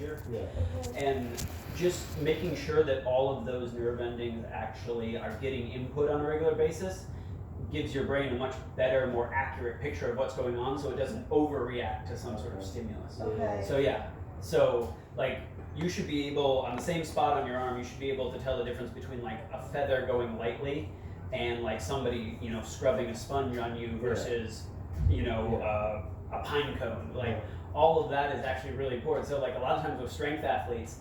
procedure. Yeah. And just making sure that all of those nerve endings actually are getting input on a regular basis gives your brain a much better, more accurate picture of what's going on, so it doesn't overreact to some sort of stimulus. Okay. So yeah, so like you should be able, on the same spot on your arm, you should be able to tell the difference between like a feather going lightly and like somebody, you know, scrubbing a sponge on you versus, you know, a pine cone. Like all of that is actually really important. So like a lot of times with strength athletes,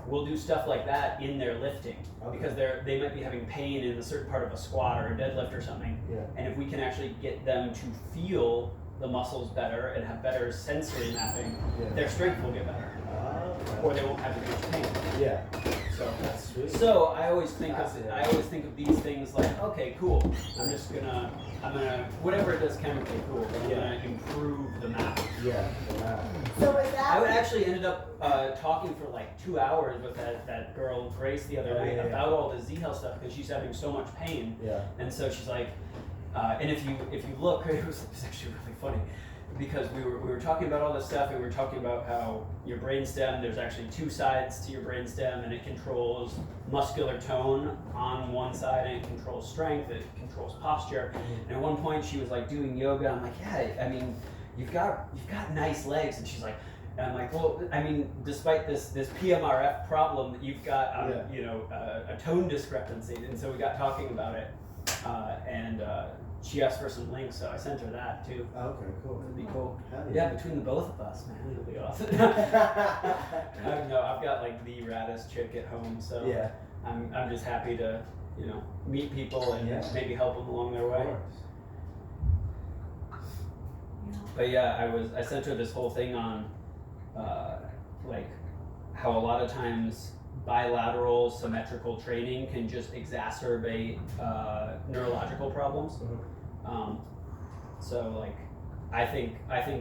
we'll do stuff like that in their lifting because they might be having pain in a certain part of a squat or a deadlift or something. And if we can actually get them to feel the muscles better and have better sensory mapping, their strength will get better, or they won't have as much pain. So That's sweet. So I always think of these things like, okay, cool. I'm gonna whatever it does chemically, cool. But I'm gonna improve the map. So is that? I would actually ended up talking for like 2 hours with that girl Grace the other night about all the Z-Health stuff because she's having so much pain. And so she's like, and if you look, it was actually really funny because we were talking about all this stuff and we were talking about how your brainstem, there's actually 2 sides to your brainstem and it controls muscular tone on one side and it controls strength, it controls posture. And at one point she was like doing yoga. I'm like, yeah, I mean, you've got nice legs. And she's like, and I'm like, well, I mean, despite this PMRF problem, you've got you know, a tone discrepancy. And so we got talking about it, and she asked for some links, so I sent her that too. Okay, cool. It'd be cool. Yeah, between the both of us, man, it'll be awesome. I've got like the raddest chick at home, so I'm just happy to, you know, meet people and maybe help them along their way. But yeah, I sent her this whole thing on like how a lot of times bilateral symmetrical training can just exacerbate neurological problems. So like I think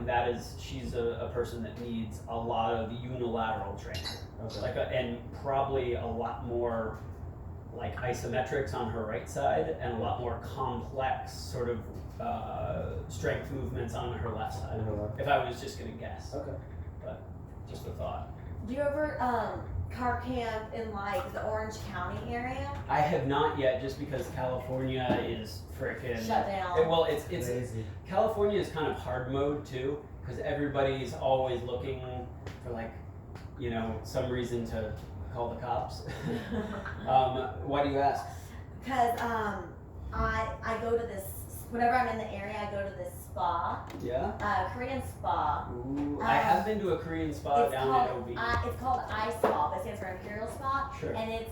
that is, she's a person that needs a lot of unilateral training, like and probably a lot more like isometrics on her right side and a lot more complex sort of strength movements on her left side. If I was just gonna guess, but just a thought. Do you ever car camp in like the Orange County area? I have not yet, just because California is frickin' shut down. Well, it's crazy. California is kind of hard mode too, because everybody's always looking for like, you know, some reason to call the cops. Why do you ask? Because I go to this, whenever I'm in the area, I go to this spa. Korean spa. Ooh, I have been to a Korean spa down in OB. It's called iSpa, but it stands for Imperial Spa. And it's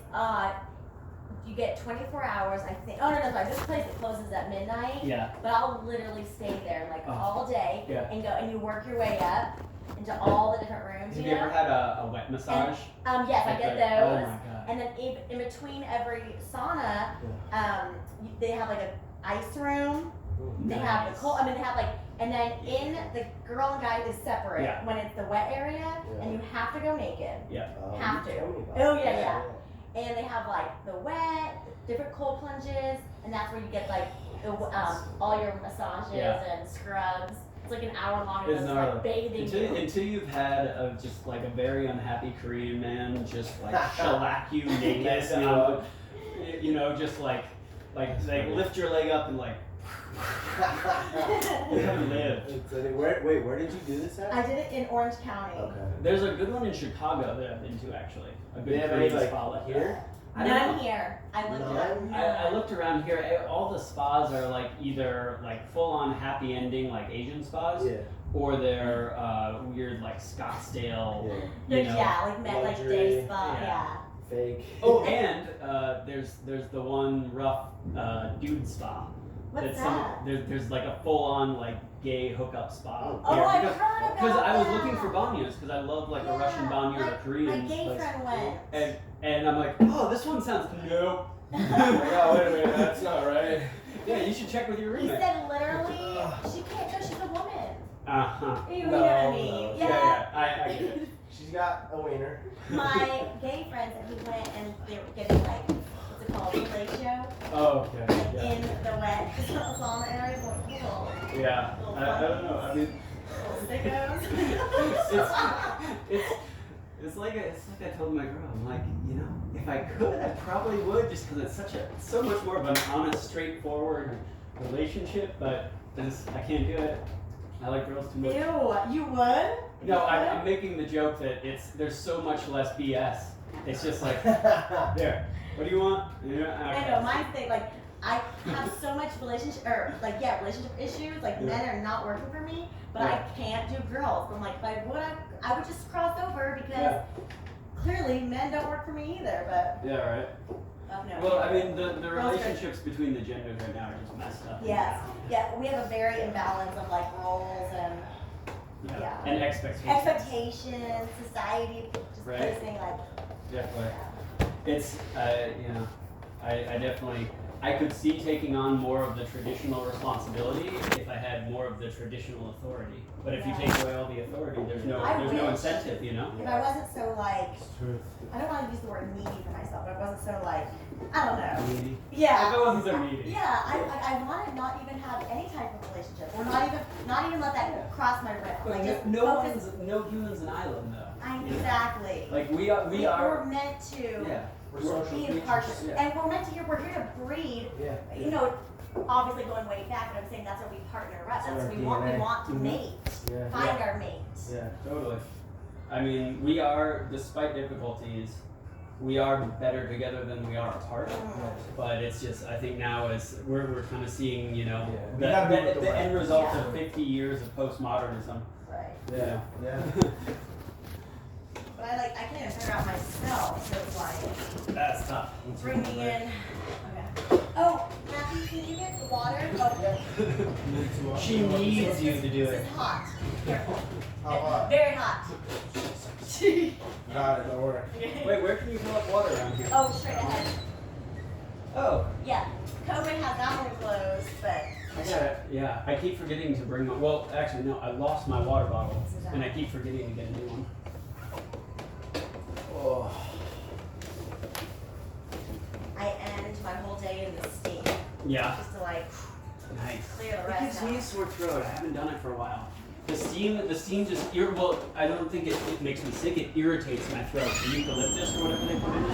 you get 24 hours, I think. Oh no, sorry. This place it closes at midnight. But I'll literally stay there like all day and go, and you work your way up into all the different rooms. Have you ever had a wet massage? Yes, I get those. Oh my god. And then in between every sauna, they have like an ice room. They have the cold. I mean, they have like, and then in the girl and guy is separate when it's the wet area, and you have to go naked. Have to. And they have like the wet, different cold plunges, and that's where you get like the all your massages and scrubs. It's like an hour long of just like bathing until you've had just like a very unhappy Korean man just like shellac you naked, you know, just like lift your leg up and like. You haven't lived. Wait, where did you do this at? I did it in Orange County. There's a good one in Chicago that I've been to actually. A good Korean spa like here. None here. I looked around here. All the spas are like either like full on happy ending like Asian spas, or they're weird like Scottsdale. You know, like day spa. Fake. Oh, and there's the one rough dude spa. What's that? There's like a full-on like gay hookup spa. I've heard about because I was looking for banyas because I love like a Russian banya or a Korean. My gay friend went. And I'm like, oh, this one sounds nope. Oh, wait a minute, that's not right. Yeah, you should check with your roommate. He said literally, she can't go. She's a woman. You know No, what I mean? Yeah, I get it. She's got a wiener. My gay friends and he went and they were getting like, what's it called, fellatio? Oh, okay. In the wet sauna area. Cool. I don't know. I mean, Sickos. It's like I told my girl, I'm like, you know, if I could, I probably would, just because it's so much more of an honest, straightforward relationship. But I can't do it. I like girls too much. Ew, you would? No, I'm making the joke that there's so much less BS. It's just like, there. What do you want? Yeah, okay. I know, mine's thing, like, I have so much relationship issues, like men are not working for me, but I can't do girls. I'm like, if I would, I would just cross over because clearly men don't work for me either, but. Yeah, right. No. Well, I mean, the relationships between the genders right now are just messed up. Yes. Yeah, we have a very imbalance of like roles and and expectations. Expectations, society, just placing like. Definitely. It's, you know, I definitely, I could see taking on more of the traditional responsibility if I had more of the traditional authority. But if you take away all the authority, there's no incentive, you know? If I wasn't so like, I don't want to use the word needy for myself, but I wasn't so like, I don't know. Needy? Yeah. If I wasn't so needy. Yeah, I want to not even have any type of relationship, or not even let that cross my realm. But Like no human's an island though. Exactly. Like we are. We're meant to. Yeah. We're social be creatures. impartial, and we're meant to. We're here to breed. Yeah. You know, obviously going way back, but I'm saying that's what we partner up. That's we want to mate. Yeah. Find our mate. Yeah. Totally. I mean, we are, despite difficulties, we are better together than we are apart. But it's just, I think now we're kind of seeing, you know, the end result of 50 years of postmodernism. Right. Yeah. Yeah. But I can't even figure out myself, so it's like. That's tough. Bring me in. Okay. Oh, Matthew, can you get the water? Oh. She needs you to do This it. is hot. Careful. How hot? Very hot. Got it, don't worry. Wait, where can you fill up water around here? Oh, straight ahead. Oh. Yeah. COVID has that one closed, but. I got it. Yeah, I keep forgetting to bring my. Well, actually, no. I lost my water bottle, and I keep forgetting to get a new one. Oh. I end my whole day in the steam. Yeah. Just to like. Nice. Clear the It rest gives me a out. sore throat. I haven't done it for a while. The steam just well, I don't think it makes me sick. It irritates my throat. The eucalyptus or whatever they put in it.